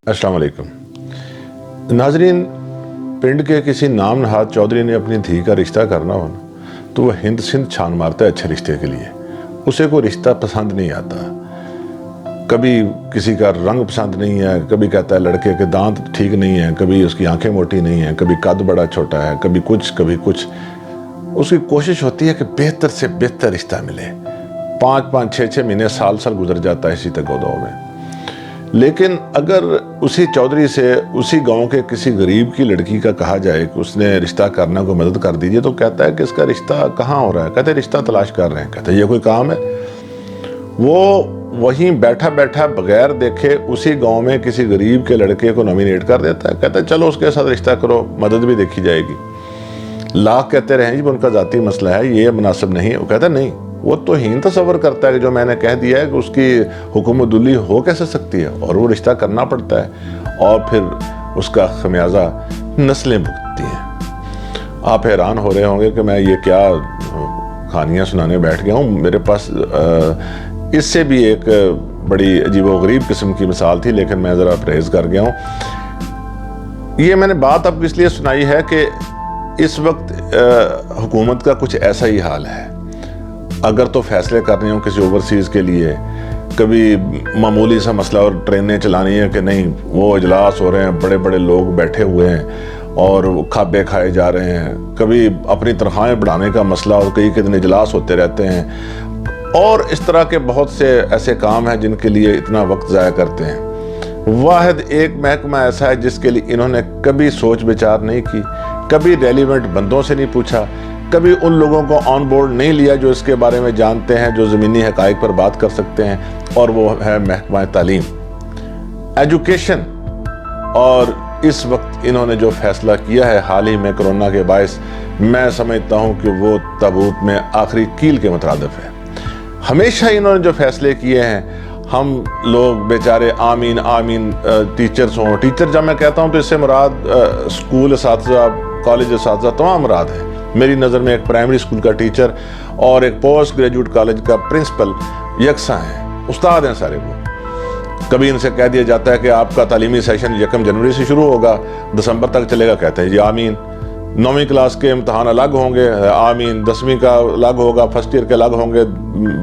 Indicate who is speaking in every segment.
Speaker 1: अस्सलाम वालेकुम नाजरीन। पिंड के किसी नाम नहाद चौधरी ने अपनी धी का रिश्ता करना हो ना तो वह हिंद सिंध छान मारता है अच्छे रिश्ते के लिए। उसे कोई रिश्ता पसंद नहीं आता। कभी किसी का रंग पसंद नहीं है, कभी कहता है लड़के के दांत ठीक नहीं है, कभी उसकी आंखें मोटी नहीं हैं, कभी कद बड़ा छोटा है, कभी कुछ। उसकी कोशिश होती है कि बेहतर से बेहतर रिश्ता मिले। 5-5, 6-6 महीने, साल गुजर जाता है इसी तगोदौ में। लेकिन अगर उसी चौधरी से उसी गांव के किसी गरीब की लड़की का कहा जाए कि उसने रिश्ता करने को मदद कर दीजिए तो कहता है कि इसका रिश्ता कहाँ हो रहा है। कहते हैं रिश्ता तलाश कर रहे हैं। कहते हैं ये कोई काम है। वो वहीं बैठा बैठा बगैर देखे उसी गांव में किसी गरीब के लड़के को नॉमिनेट कर देता है। कहता है चलो उसके साथ रिश्ता करो, मदद भी देखी जाएगी। लाख कहते रहे जी उनका जाती मसला है, ये मुनासिब नहीं है। वो कहता नहीं, वो तो हीन तस्वर करता है कि जो मैंने कह दिया है कि उसकी हुकूमतुल्ली हो कैसे सकती है, और वो रिश्ता करना पड़ता है और फिर उसका खमियाजा नस्लें भुगतती हैं। आप हैरान हो रहे होंगे कि मैं ये क्या कहानियाँ सुनाने बैठ गया हूँ। मेरे पास इससे भी एक बड़ी अजीबोगरीब किस्म की मिसाल थी, लेकिन मैं ज़रा परहेज़ कर गया हूँ। ये मैंने बात अब इसलिए सुनाई है कि इस वक्त हुकूमत का कुछ ऐसा ही हाल है। अगर तो फैसले करने हो किसी ओवरसीज़ के लिए, कभी मामूली सा मसला और ट्रेनें चलानी है कि नहीं, वो इजलास हो रहे हैं, बड़े बड़े लोग बैठे हुए हैं और खाबे खाए जा रहे हैं, कभी अपनी तनख्वाहें बढ़ाने का मसला और कई दिन इजलास होते रहते हैं, और इस तरह के बहुत से ऐसे काम हैं जिनके लिए इतना वक्त ज़ाया करते हैं। वाहिद एक महकमा ऐसा है जिसके लिए इन्होंने कभी सोच विचार नहीं की, कभी रेलिवेंट बंदों से नहीं पूछा, कभी उन लोगों को ऑन बोर्ड नहीं लिया जो इसके बारे में जानते हैं, जो ज़मीनी हक़ाइक़ पर बात कर सकते हैं, और वो है महकमा तालीम, एजुकेशन। और इस वक्त इन्होंने जो फैसला किया है हाल ही में कोरोना के बायस, मैं समझता हूँ कि वो ताबूत में आखिरी कील के मुतरादिफ है। हमेशा इन्होंने जो फैसले किए हैं, हम लोग बेचारे आमीन आमीन टीचर्स हों। टीचर जब मैं कहता हूँ तो इससे मुराद स्कूल असातिज़ा, कॉलेज असातिज़ा तमाम मुराद है। मेरी नज़र में एक प्राइमरी स्कूल का टीचर और एक पोस्ट ग्रेजुएट कॉलेज का प्रिंसिपल यकसा हैं, उस्ताद हैं सारे वो। कभी इनसे कह दिया जाता है कि आपका तालीमी सेशन 1 जनवरी से शुरू होगा, दिसंबर तक चलेगा। कहते हैं जी आमीन। 9वीं क्लास के इम्तहान अलग होंगे, आमीन। 10वीं का अलग होगा, फर्स्ट ईयर के अलग होंगे,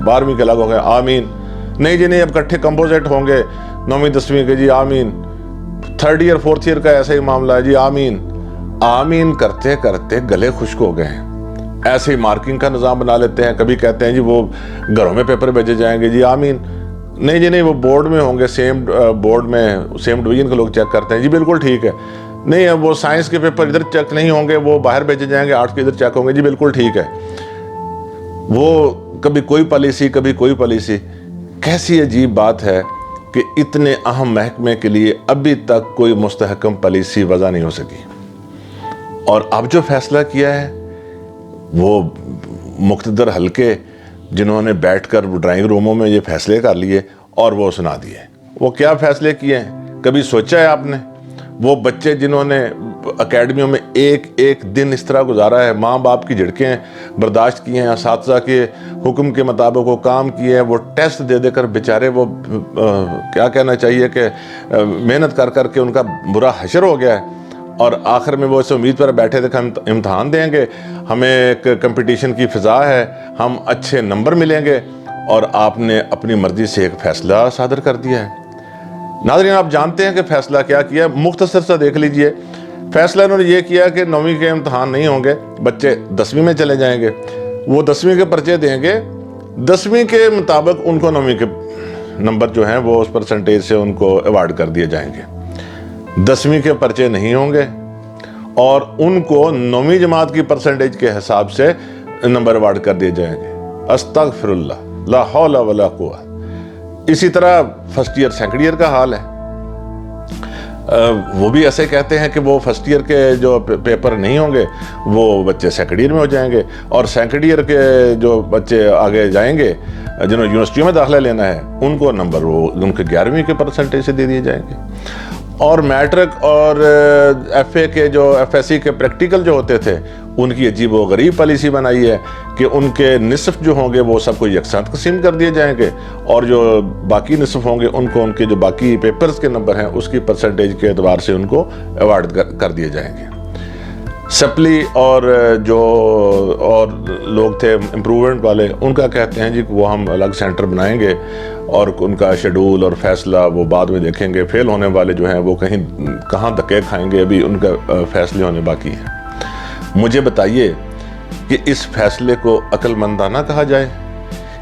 Speaker 1: 12वीं के अलग होंगे, आमीन। नहीं जी नहीं, अब इकट्ठे कंपोजिट होंगे 9वीं 10वीं के, जी आमीन। 3rd ईयर 4th ईयर का ऐसा ही मामला है, जी आमीन। आमीन करते करते गले खुश्क हो गए हैं। ऐसे ही मार्किंग का निज़ाम बना लेते हैं। कभी कहते हैं जी वो घरों में पेपर भेजे जाएंगे, जी आमीन। नहीं जी नहीं, वो बोर्ड में होंगे, सेम बोर्ड में सेम डिवीज़न के लोग चेक करते हैं, जी बिल्कुल ठीक है। नहीं, वो साइंस के पेपर इधर चेक नहीं होंगे, वो बाहर भेजे जाएंगे, आर्ट्स के इधर चेक होंगे, जी बिल्कुल ठीक है। वो कभी कोई पॉलिसी, कभी कोई पॉलिसी। कैसी अजीब बात है कि इतने अहम महकमे के लिए अभी तक कोई मुस्तहकम पॉलिसी वज़ा नहीं हो सकी। और अब जो फैसला किया है वो मुख्तदर हल्के जिन्होंने बैठकर ड्राइंग रूमों में ये फैसले कर लिए और वो सुना दिए। वो क्या फैसले किए हैं, कभी सोचा है आपने? वो बच्चे जिन्होंने अकेडमियों में एक दिन इस तरह गुजारा है, माँ बाप की झिड़कें बर्दाश्त की हैं, असातिज़ा के हुक्म के मुताबिक वो काम किए हैं, वो टेस्ट दे देकर बेचारे वो क्या कहना चाहिए कि मेहनत कर कर के उनका बुरा हशर हो गया है। और आखिर में वो इस उम्मीद पर बैठे थे कि हम इम्तहान देंगे, हमें एक कंपटीशन की फ़िज़ा है, हम अच्छे नंबर मिलेंगे, और आपने अपनी मर्ज़ी से एक फ़ैसला सादर कर दिया है। नाज़रीन, आप जानते हैं कि फ़ैसला क्या किया? मुख्तसर सा देख लीजिए। फ़ैसला इन्होंने ये किया कि 9वीं के इम्तहान नहीं होंगे, बच्चे 10वीं में चले जाएंगे। वो 10वीं के पर्चे देंगे, 10वीं के मुताबिक उनको 9वीं के नंबर जो हैं वो उस परसेंटेज से उनको अवार्ड कर दिए जाएंगे। 10वीं के पर्चे नहीं होंगे और उनको 9वीं जमात की परसेंटेज के हिसाब से नंबर अवार्ड कर दिए जाएंगे। अस्तगफिरुल्लाह, ला हौला वला कुव्वत। इसी तरह फर्स्ट ईयर सेकंड ईयर का हाल है। वो भी ऐसे कहते हैं कि वो फर्स्ट ईयर के जो पेपर नहीं होंगे वो बच्चे सेकंड ईयर में हो जाएंगे, और सेकंड ईयर के जो बच्चे आगे जाएंगे जिन्होंने यूनिवर्सिटियों में दाखिला लेना है उनको नंबर वो उनके 11वीं के परसेंटेज से दे दिए जाएंगे। और मैट्रिक और FA के जो FSC के प्रैक्टिकल जो होते थे उनकी अजीब व गरीब पॉलिसी बनाई है कि उनके निसफ जो होंगे वो सबको यकसां तकसीम कर दिए जाएंगे और जो बाकी निसफ होंगे उनको उनके जो बाकी पेपर्स के नंबर हैं उसकी परसेंटेज के एतबार से उनको अवार्ड कर दिए जाएंगे। सप्ली और जो और लोग थे इम्प्रूवमेंट वाले उनका कहते हैं जी वो हम अलग सेंटर बनाएंगे और उनका शेड्यूल और फैसला वो बाद में देखेंगे। फेल होने वाले जो हैं वो कहीं कहाँ धक्के खाएंगे, अभी उनका फैसले होने बाकी हैं। मुझे बताइए कि इस फैसले को अक्लमंदाना कहा जाए,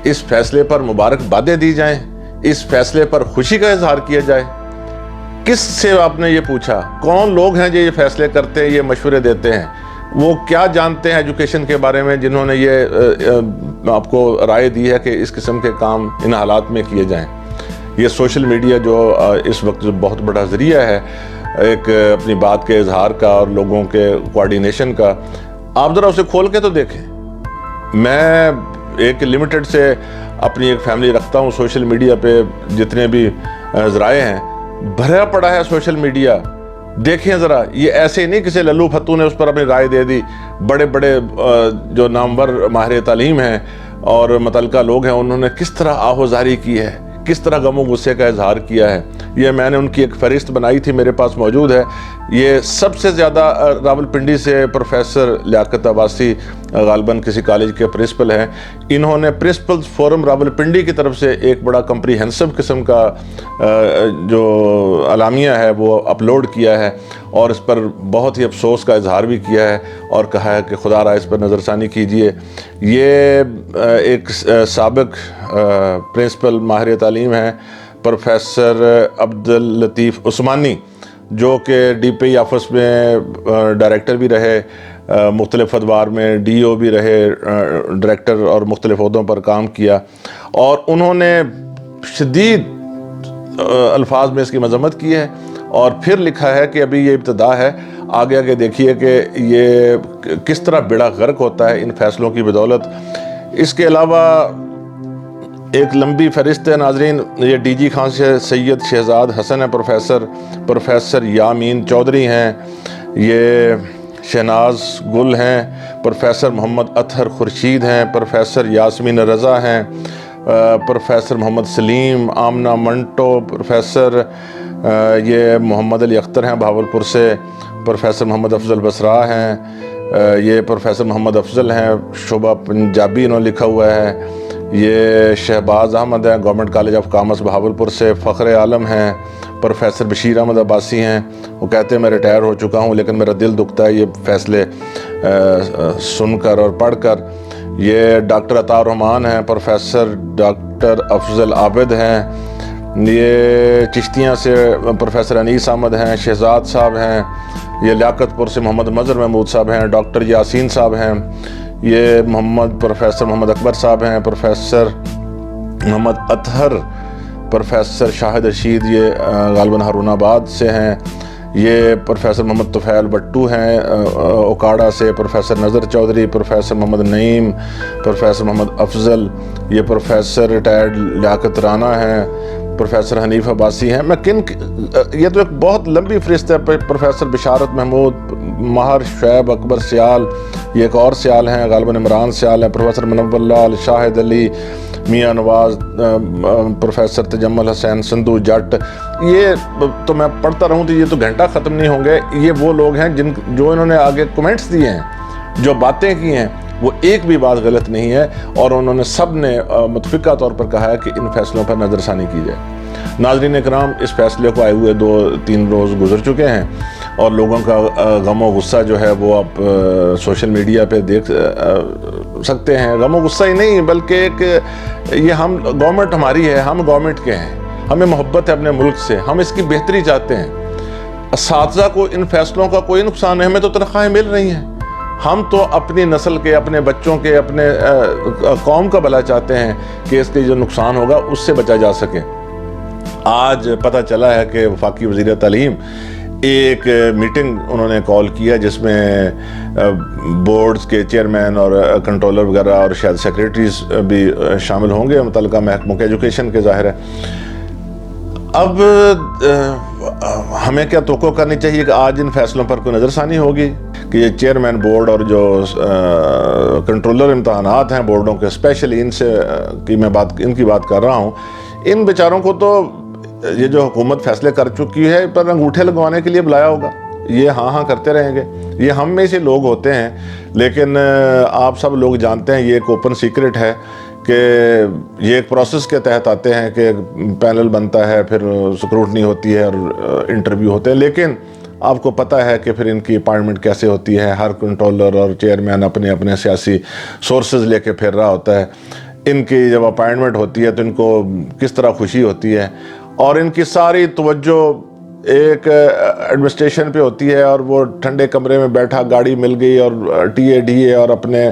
Speaker 1: इस फैसले पर मुबारकबादें दी जाएं, इस फैसले पर खुशी का इजहार किया जाए। किस से आपने ये पूछा? कौन लोग हैं जो ये फैसले करते हैं, ये मशवरे देते हैं? वो क्या जानते हैं एजुकेशन के बारे में जिन्होंने ये आपको राय दी है कि इस किस्म के काम इन हालात में किए जाएं? ये सोशल मीडिया जो इस वक्त बहुत बड़ा ज़रिया है एक अपनी बात के इजहार का और लोगों के कोऑर्डिनेशन का, आप ज़रा उसे खोल के तो देखें। मैं एक लिमिटेड से अपनी एक फैमिली रखता हूँ, सोशल मीडिया पे जितने भी ज़राए हैं भरा पड़ा है सोशल मीडिया। देखें ज़रा, ये ऐसे नहीं किसी लल्लू फत्तू ने उस पर अपनी राय दे दी। बड़े बड़े जो नामवर माहिर तालीम हैं और मुतल्लिका लोग हैं उन्होंने किस तरह आहोजारी की है, किस तरह गमो गुस्से का इजहार किया है। ये मैंने उनकी एक फहरिस्त बनाई थी, मेरे पास मौजूद है। ये सबसे ज़्यादा रावलपिंडी से प्रोफेसर लियाकत अब्बासी गालिबन किसी कॉलेज के प्रिंसिपल हैं। इन्होंने प्रिंसिपल्स फोरम रावलपिंडी की तरफ से एक बड़ा कम्प्रीहेंसिव किस्म का जो अलामिया है वो अपलोड किया है और इस पर बहुत ही अफसोस का इजहार भी किया है और कहा है कि खुदा रहा इस पर नज़रसानी कीजिए। ये एक साबिक प्रिंसिपल माहिर तालीम हैं प्रोफेसर अब्दुल लतीफ़ उस्मानी, जो कि DPI ऑफिस में डायरेक्टर भी रहे, मुख्तलिफ अदवार में DO भी रहे, डायरेक्टर और मुख्तलिफ ओहदों पर काम किया और उन्होंने शदीद अल्फाज में इसकी मजम्मत की है और फिर लिखा है कि अभी ये इब्तदा है, आगे आगे देखिए कि ये किस तरह बेड़ा गर्क होता है इन फैसलों की बदौलत। इसके अलावा एक लंबी फहरिस्त है नाजरीन। ये DG खान से सैयद शहजाद हसन है, प्रोफेसर यामीन चौधरी हैं, ये शहनाज गुल हैं, प्रोफेसर मोहम्मद अतहर खुर्शीद हैं, प्रोफेसर यास्मीन रज़ा हैं, प्रोफेसर मोहम्मद सलीम, आमना मंटो, प्रोफेसर ये मोहम्मद अली अख्तर हैं भावलपुर से, प्रोफेसर मोहम्मद अफजल बसरा हैं, ये प्रोफेसर मोहम्मद अफजल हैं, शोभा पंजाबी इन्होंने लिखा हुआ है, ये शहबाज अहमद हैं government college of commerce Bahawalpur से, फ़ख्र आलम हैं, प्रोफेसर बशीर अहमद अब्बासी हैं। वो कहते हैं मैं रिटायर हो चुका हूँ लेकिन मेरा दिल दुखता है ये फैसले सुनकर और पढ़कर। ये डॉक्टर अताउर रहमान हैं, प्रोफेसर डॉक्टर अफजल आबिद हैं, ये चिश्तियाँ से प्रोफेसर अनीस अहमद हैं, शहजाद साहब हैं, ये लियाकतपुर से मोहम्मद मज़हर महमूद साहब हैं, डॉक्टर यासीन साहब हैं, ये प्रोफेसर मोहम्मद अकबर साहब हैं, प्रोफेसर मोहम्मद अतहर, प्रोफेसर शाहिद रशीद ये गालिबन हारूनाबाद से हैं, ये प्रोफेसर मोहम्मद तुफैल भट्टू हैं ओकाड़ा से, प्रोफेसर नज़र चौधरी, प्रोफेसर मोहम्मद नईम, प्रोफेसर मोहम्मद अफजल, ये प्रोफेसर रिटायर्ड लियाकत राना हैं, प्रोफेसर हनीफ अब्बासी हैं। मैं ये तो एक बहुत लंबी फहरिस्त है। प्रोफेसर बिशारत महमूद, माहर शुएब अकबर सियाल, ये एक और सियाल हैं गालिबन इमरान सियाल हैं, प्रोफेसर मुनव्वर लाल, शाहिद अली, मियाँ नवाज, प्रोफेसर तजम्मुल हसैन संधू जट। ये तो मैं पढ़ता रहूँ तो ये तो घंटा ख़त्म नहीं होंगे। ये वो लोग हैं जो इन्होंने आगे कमेंट्स दिए हैं, जो बातें की हैं, वो एक भी बात गलत नहीं है और उन्होंने सब ने मुतफ़िक़ा तौर पर कहा है कि इन फैसलों पर नज़रसानी की जाए। नाज़रीन इकराम, इस फैसले को आए हुए 2-3 रोज़ गुजर चुके हैं और लोगों का गम और गुस्सा जो है वो आप सोशल मीडिया पे देख सकते हैं। गम और गुस्सा ही नहीं बल्कि एक ये हम गवर्नमेंट हमारी है, हम गवर्नमेंट के हैं, हमें मोहब्बत है अपने मुल्क से, हम इसकी बेहतरी चाहते हैं। असातिज़ा को इन फैसलों का कोई नुकसान नहीं, हमें तो तनख्वाहें मिल रही हैं। हम तो अपनी नस्ल के, अपने बच्चों के, अपने कौम का भला चाहते हैं कि इसके जो नुकसान होगा उससे बचा जा सके। आज पता चला है कि वफाकी वज़ीर तालीम एक मीटिंग उन्होंने कॉल किया जिसमें बोर्ड्स के चेयरमैन और कंट्रोलर वगैरह और शायद सेक्रेटरीज भी शामिल होंगे मुतल्लिका महकमों के एजुकेशन के, ज़ाहिर है। अब हमें क्या तवक्को करनी चाहिए कि आज इन फैसलों पर कोई नज़रसानी होगी कि ये चेयरमैन बोर्ड और जो कंट्रोलर इम्तहानात हैं बोर्डों के, स्पेशली इनसे इनकी बात कर रहा हूँ, इन बेचारों को तो ये जो हुकूमत फैसले कर चुकी है पर अंगूठे लगवाने के लिए बुलाया होगा। ये हाँ हाँ करते रहेंगे, ये हम में से लोग होते हैं। लेकिन आप सब लोग जानते हैं, ये एक ओपन सीक्रेट है कि ये एक प्रोसेस के तहत आते हैं कि पैनल बनता है, फिर स्क्रूटनी होती है और इंटरव्यू होते हैं। लेकिन आपको पता है कि फिर इनकी अपॉइंटमेंट कैसे होती है, हर कंट्रोलर और चेयरमैन अपने अपने सियासी सोर्सेज लेके फिर रहा होता है। इनकी जब अपॉइंटमेंट होती है तो इनको किस तरह खुशी होती है, और इनकी सारी तवज्जो एक एडमिनिस्ट्रेशन पे होती है, और वो ठंडे कमरे में बैठा, गाड़ी मिल गई और टीए डीए और अपने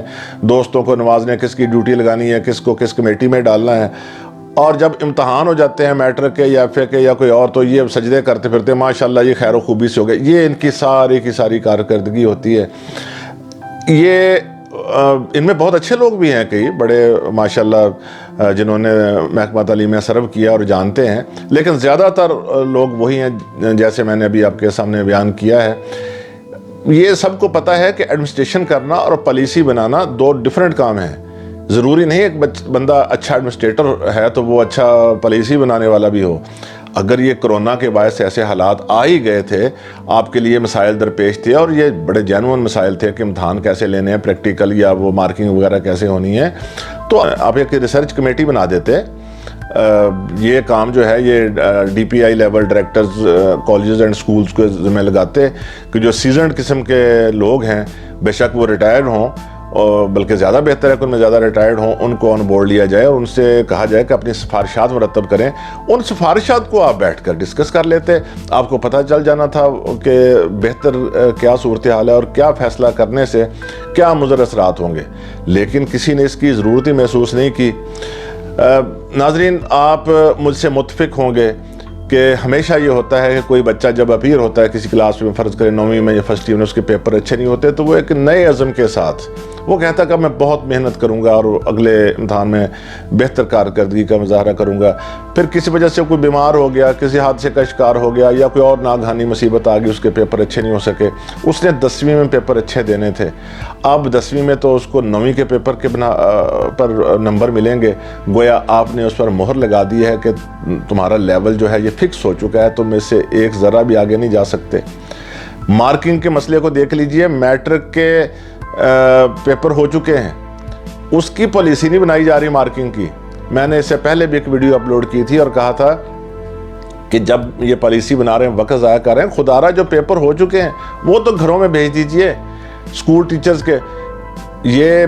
Speaker 1: दोस्तों को नवाजने, किसकी ड्यूटी लगानी है, किसको किस कमेटी में डालना है। और जब इम्तहान हो जाते हैं मैट्रिक के या एफ के या कोई और, तो ये सजदे करते फिरते माशाल्लाह ये खैर खूबी से हो गए। ये इनकी सारी की सारी कारकर्दगी होती है। ये इनमें बहुत अच्छे लोग भी हैं, कई बड़े माशाल्लाह जिन्होंने महकमा तालीम में सर्व किया और जानते हैं, लेकिन ज़्यादातर लोग वही हैं जैसे मैंने अभी आपके सामने बयान किया है। ये सबको पता है कि एडमिनिस्ट्रेशन करना और पॉलिसी बनाना दो डिफरेंट काम हैं। ज़रूरी नहीं एक बंदा अच्छा एडमिनिस्ट्रेटर है तो वो अच्छा पॉलिसी बनाने वाला भी हो। अगर ये कोरोना के बायस ऐसे हालात आ ही गए थे, आपके लिए मसाइल दरपेश थे और ये बड़े जेन्युइन मसाइल थे कि इम्तहान कैसे लेने हैं, प्रैक्टिकल या वो मार्किंग वगैरह कैसे होनी है, तो आप एक रिसर्च कमेटी बना देते। ये काम जो है ये DPI level directors colleges and schools को जिम्मे लगाते कि जो सीजनड किस्म के लोग हैं, बेशक वो रिटायर्ड हों और बल्कि ज़्यादा बेहतर है कि उनमें ज़्यादा रिटायर्ड हों, उनको ऑन बोर्ड लिया जाए और उनसे कहा जाए कि अपनी सिफारिशात मुरतब करें। उन सिफारिशात को आप बैठकर डिस्कस कर लेते, आपको पता चल जाना था कि बेहतर क्या सूरत हाल है और क्या फ़ैसला करने से क्या मुज़र असरात होंगे। लेकिन किसी ने इसकी ज़रूरत ही महसूस नहीं की। नाज़रीन, आप मुझसे मुत्फिक होंगे कि हमेशा ये होता है कि कोई बच्चा जब अपीयर होता है किसी क्लास में, फ़र्ज़ करें 9वीं में या फर्स्ट ईयर में, उसके पेपर अच्छे नहीं होते तो वो एक नए अज़म के साथ वो कहता कि मैं बहुत मेहनत करूंगा और अगले इम्तहान में बेहतर कारकर्दगी का मुजाहरा करूंगा। फिर किसी वजह से कोई बीमार हो गया, किसी हादसे का शिकार हो गया या कोई और नागहानी मुसीबत आ गई, उसके पेपर अच्छे नहीं हो सके। उसने 10वीं में पेपर अच्छे देने थे, अब 10वीं में तो उसको 9वीं के पेपर के पर नंबर मिलेंगे। गोया आपने उस पर मोहर लगा दी है कि तुम्हारा लेवल जो है ये फिक्स हो चुका है, तुम इससे एक ज़रा भी आगे नहीं जा सकते। मार्किंग के मसले को देख लीजिए, मैट्रिक के पेपर हो चुके हैं, उसकी पॉलिसी नहीं बनाई जा रही मार्किंग की। मैंने इससे पहले भी एक वीडियो अपलोड की थी और कहा था कि जब ये पॉलिसी बना रहे हैं, वक्त ज़ाया कर रहे हैं, खुदारा जो पेपर हो चुके हैं वो तो घरों में भेज दीजिए स्कूल टीचर्स के। ये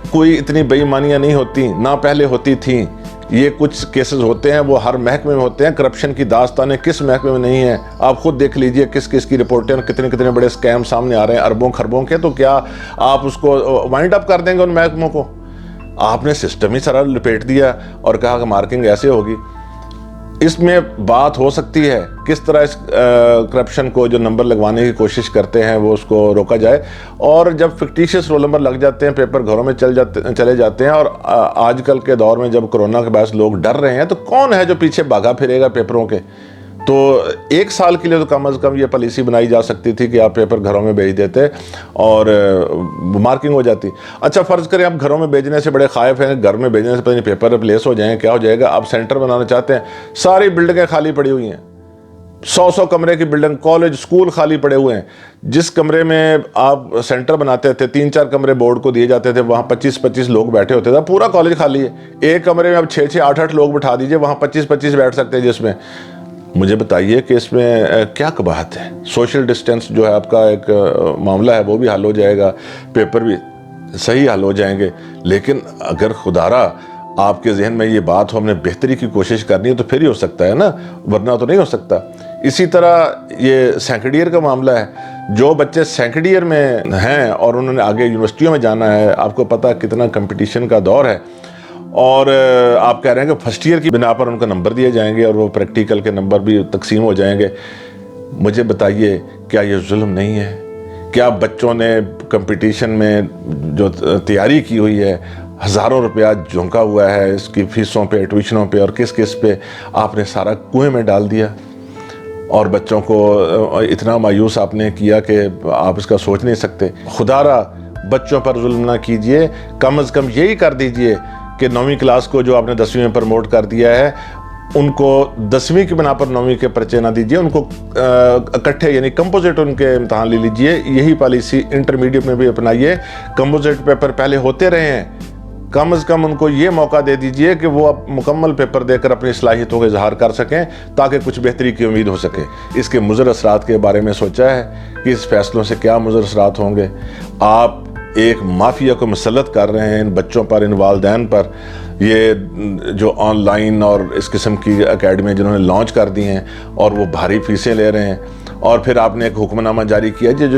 Speaker 1: कोई इतनी बेईमानियां नहीं होती, ना पहले होती थी। ये कुछ केसेस होते हैं वो हर महकमे में होते हैं। करप्शन की दास्तानें किस महकमे में नहीं है, आप खुद देख लीजिए किस किस की रिपोर्टें, कितने कितने बड़े स्कैम सामने आ रहे हैं अरबों खरबों के। तो क्या आप उसको वाइंड अप कर देंगे उन महकमों को? आपने सिस्टम ही सारा लपेट दिया और कहा कि मार्किंग ऐसे होगी। इसमें बात हो सकती है किस तरह इस करप्शन को जो नंबर लगवाने की कोशिश करते हैं वो उसको रोका जाए। और जब फिक्टिशियस रोल नंबर लग जाते हैं, पेपर घरों में चले जाते हैं, और आजकल के दौर में जब कोरोना के बाद लोग डर रहे हैं, तो कौन है जो पीछे भागा फिरेगा पेपरों के? तो 1 साल के लिए तो कम से कम ये पॉलिसी बनाई जा सकती थी कि आप पेपर घरों में भेज देते और मार्किंग हो जाती। अच्छा, फ़र्ज़ करें आप घरों में भेजने से बड़े ख़ाइफ़ हैं, घर में भेजने से पता नहीं पेपर रिप्लेस हो जाएंगे, क्या हो जाएगा। आप सेंटर बनाना चाहते हैं, सारी बिल्डिंगें खाली पड़ी हुई हैं, 100 कमरे की बिल्डिंग, कॉलेज स्कूल खाली पड़े हुए हैं। जिस कमरे में आप सेंटर बनाते थे, 3-4 कमरे बोर्ड को दिए जाते थे, वहाँ 25-25 लोग बैठे होते थे, पूरा कॉलेज खाली है। एक कमरे में अब 6-6, 8-8 लोग बिठा दीजिए, वहाँ 25-25 बैठ सकते हैं। जिसमें मुझे बताइए कि इसमें क्या कबाहत है? सोशल डिस्टेंस जो है आपका एक मामला है वो भी हल हो जाएगा, पेपर भी सही हल हो जाएंगे। लेकिन अगर खुदारा आपके जहन में ये बात हो, हमने बेहतरी की कोशिश करनी है, तो फिर ही हो सकता है ना, वरना तो नहीं हो सकता। इसी तरह ये सेकंड ईयर का मामला है। जो बच्चे सेकंड ईयर में हैं और उन्होंने आगे यूनिवर्सिटियों में जाना है, आपको पता है कितना कंपटीशन का दौर है, और आप कह रहे हैं कि फर्स्ट ईयर की बिना पर उनको नंबर दिए जाएंगे और वो प्रैक्टिकल के नंबर भी तकसीम हो जाएंगे। मुझे बताइए, क्या ये जुल्म नहीं है? क्या बच्चों ने कंपटीशन में जो तैयारी की हुई है, हज़ारों रुपया झोंका हुआ है इसकी फ़ीसों पे, ट्यूशनों पे और किस किस पे, आपने सारा कुएं में डाल दिया। और बच्चों को इतना मायूस आपने किया कि आप इसका सोच नहीं सकते। खुदारा बच्चों पर जुल्म ना कीजिए, कम से कम यही कर दीजिए कि 9वीं क्लास को जो आपने 10वीं में प्रमोट कर दिया है उनको 10वीं की बिना पर 9वीं के पर्चे ना दीजिए, उनको इकट्ठे यानी कंपोजिट उनके इम्तहान ले लीजिए। यही पॉलिसी इंटरमीडिएट में भी अपनाइए। कंपोजिट पेपर पहले होते रहे हैं, कम से कम उनको ये मौका दे दीजिए कि वो अब मुकम्मल पेपर देकर अपनी सलाहियतों का इजहार कर सकें ताकि कुछ बेहतरी की उम्मीद हो सके। इसके मुज़र असरात के बारे में सोचा है कि इस फैसलों से क्या मुज़र असरात होंगे। आप एक माफिया को मुसल्लत कर रहे हैं इन बच्चों पर, इन वालिदैन पर। ये जो ऑनलाइन और इस किस्म की एकेडमी जिन्होंने लॉन्च कर दी हैं और वो भारी फीसें ले रहे हैं, और फिर आपने एक हुक्मनामा जारी किया जो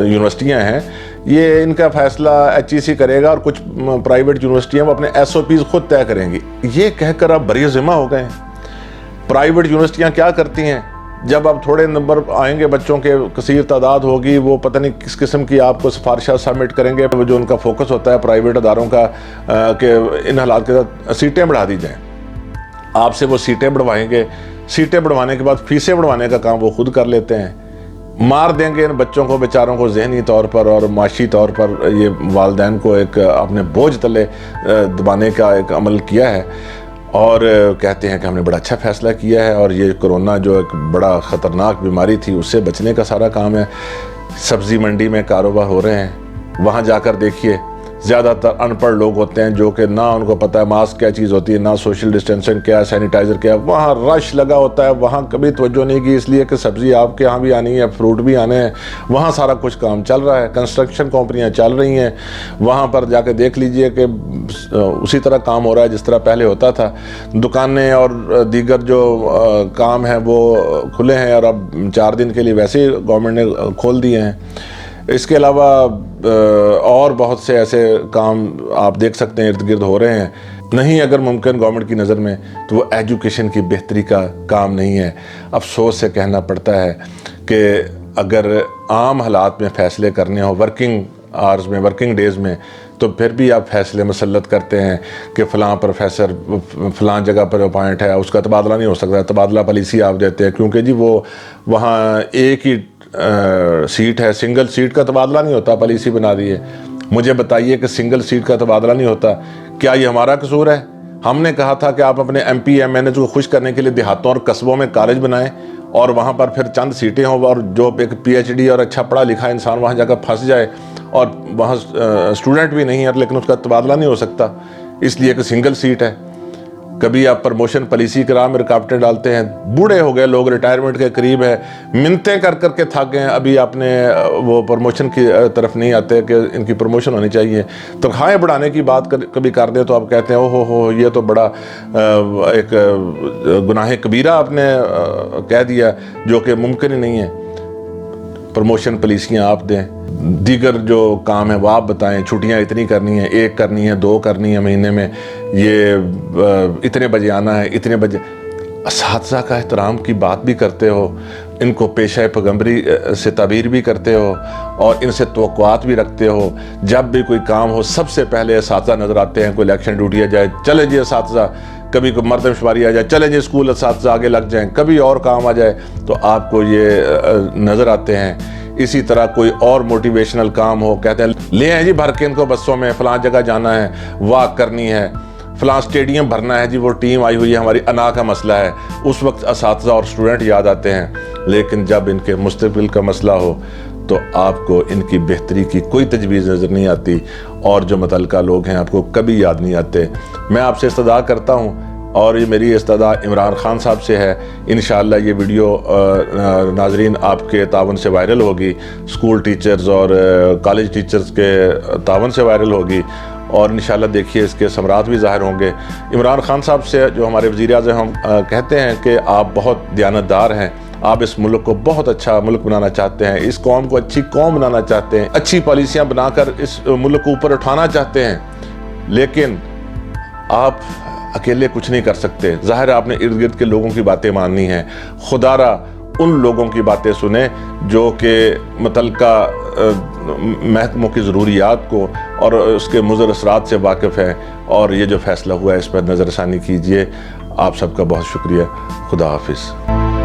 Speaker 1: यूनिवर्सिटियां हैं ये इनका फैसला HEC करेगा और कुछ प्राइवेट यूनिवर्सिटियां वो अपने SOPs खुद तय करेंगी। ये कहकर आप बरी ज़िम्मा हो गए हैं। प्राइवेट यूनिवर्सिटियां क्या करती हैं, जब अब थोड़े नंबर आएंगे बच्चों के, कसीर तादाद होगी, वो पता नहीं किस किस्म की आपको सिफारिशें सबमिट करेंगे। जो उनका फोकस होता है प्राइवेट अदारों का कि इन हालात के साथ सीटें बढ़ा दी जाएं। आपसे वो सीटें बढ़वाएंगे, सीटें बढ़वाने के बाद फीसें बढ़वाने का काम वो खुद कर लेते हैं। मार देंगे इन बच्चों को बेचारों को जहनी तौर पर और माशी तौर पर। ये वालिदैन को एक अपने बोझ तले दबाने का एक अमल किया है और कहते हैं कि हमने बड़ा अच्छा फ़ैसला किया है और ये कोरोना जो एक बड़ा ख़तरनाक बीमारी थी उससे बचने का सारा काम है। सब्ज़ी मंडी में कारोबार हो रहे हैं, वहाँ जाकर देखिए ज़्यादातर अनपढ़ लोग होते हैं जो कि ना उनको पता है मास्क क्या चीज़ होती है, ना सोशल डिस्टेंसिंग क्या है, सैनिटाइज़र क्या है। वहाँ रश लगा होता है, वहाँ कभी तवज्जो नहीं की, इसलिए कि सब्ज़ी आपके यहाँ भी आनी है, फ्रूट भी आने हैं। वहाँ सारा कुछ काम चल रहा है, कंस्ट्रक्शन कंपनियाँ चल रही हैं, वहाँ पर जाकर देख लीजिए कि उसी तरह काम हो रहा है जिस तरह पहले होता था। दुकानें और दीगर जो काम है वो खुले हैं और अब 4 दिन के लिए वैसे ही गवर्नमेंट ने खोल दिए हैं। इसके अलावा और बहुत से ऐसे काम आप देख सकते हैं इर्द गिर्द हो रहे हैं। नहीं अगर मुमकिन गवर्नमेंट की नज़र में तो वो एजुकेशन की बेहतरी का काम नहीं है। अफसोस से कहना पड़ता है कि अगर आम हालात में फ़ैसले करने हो, वर्किंग आवर्स में, वर्किंग डेज़ में, तो फिर भी आप फैसले मुसल्लत करते हैं कि फ़लाँ प्रोफेसर फ़लाँ जगह पर अपॉइंट है, उसका तबादला नहीं हो सकता। तबादला पॉलिसी आप देते हैं क्योंकि जी वो वहाँ एक ही सीट है, सिंगल सीट का तबादला नहीं होता, पॉलिसी बना दी है। मुझे बताइए कि सिंगल सीट का तबादला नहीं होता, क्या ये हमारा कसूर है? हमने कहा था कि आप अपने MP MNs को खुश करने के लिए देहातों और कस्बों में कॉलेज बनाएं और वहाँ पर फिर चंद सीटें हों और जो एक PhD और अच्छा पढ़ा लिखा इंसान वहाँ जाकर फंस जाए और वहाँ स्टूडेंट भी नहीं है लेकिन उसका तबादला नहीं हो सकता इसलिए कि सिंगल सीट है। कभी आप प्रमोशन पॉलिसी के राह में रुकावटें डालते हैं। बूढ़े हो गए लोग, रिटायरमेंट के करीब है, मिन्नतें कर करके थक गए, अभी आपने वो प्रमोशन की तरफ नहीं आते कि इनकी प्रमोशन होनी चाहिए। तनख्वाहें बढ़ाने की बात कभी कर दें तो आप कहते हैं ओहो हो ये तो बड़ा एक गुनाह कबीरा आपने कह दिया जो कि मुमकिन ही नहीं है। प्रमोशन पॉलिसियाँ आप दें, दीगर जो काम है वो आप बताएं। छुट्टियाँ इतनी करनी है, 1 करनी है, 2 करनी है महीने में, ये इतने बजे आना है, इतने बजे। असातिज़ा का एहतराम की बात भी करते हो, इनको पेशा पैगम्बरी से ताबीर भी करते हो और इनसे तवक्कुआत भी रखते हो। जब भी कोई काम हो सबसे पहले असातिज़ा नज़र आते हैं। कोई इलेक्शन ड्यूटी आ जाए, चले जी असातिज़ा, कभी कोई मरदमशुमारी आ जाए, चले जी स्कूल असातिज़ा आगे लग जाएं, कभी और काम आ जाए तो आपको ये नज़र आते हैं। इसी तरह कोई और मोटिवेशनल काम हो, कहते हैं ले आए जी भर के इनको बसों में, फ़लाँ जगह जाना है, वॉक करनी है, फ़लाँ स्टेडियम भरना है जी, वो टीम आई हुई है, हमारी अना का मसला है। उस वक्त असातिज़ा और स्टूडेंट याद आते हैं, लेकिन जब इनके मुस्तक़बिल का मसला हो तो आपको इनकी बेहतरी की कोई तजवीज़ नज़र नहीं आती और जो मुतल्लिका लोग हैं आपको कभी याद नहीं आते। मैं आपसे इस्तदा करता हूँ और ये मेरी इस्तदा इमरान खान साहब से है। इंशाअल्लाह ये वीडियो नाजरीन आपके तावन से वायरल होगी, स्कूल टीचर्स और कॉलेज टीचर्स के तावन से वायरल होगी और इंशाअल्लाह देखिए इसके समरात भी ज़ाहिर होंगे। इमरान खान साहब से जो हमारे वज़ीर-ए-आज़म हम कहते हैं कि आप बहुत दयानतदार हैं, आप इस मुल्क को बहुत अच्छा मुल्क बनाना चाहते हैं, इस कौम को अच्छी कौम बनाना चाहते हैं, अच्छी पॉलिसियाँ बनाकर इस मुल्क को ऊपर उठाना चाहते हैं, लेकिन आप अकेले कुछ नहीं कर सकते। ज़ाहिर आपने इर्द गिर्द के लोगों की बातें माननी है। खुदारा उन लोगों की बातें सुने जो कि मुतल्लिका महकमों की ज़रूरियात को और उसके मुज़र असरात से वाकिफ़ हैं और ये जो फ़ैसला हुआ है इस पर नज़रसानी कीजिए। आप सबका बहुत शुक्रिया। खुदा हाफिज़।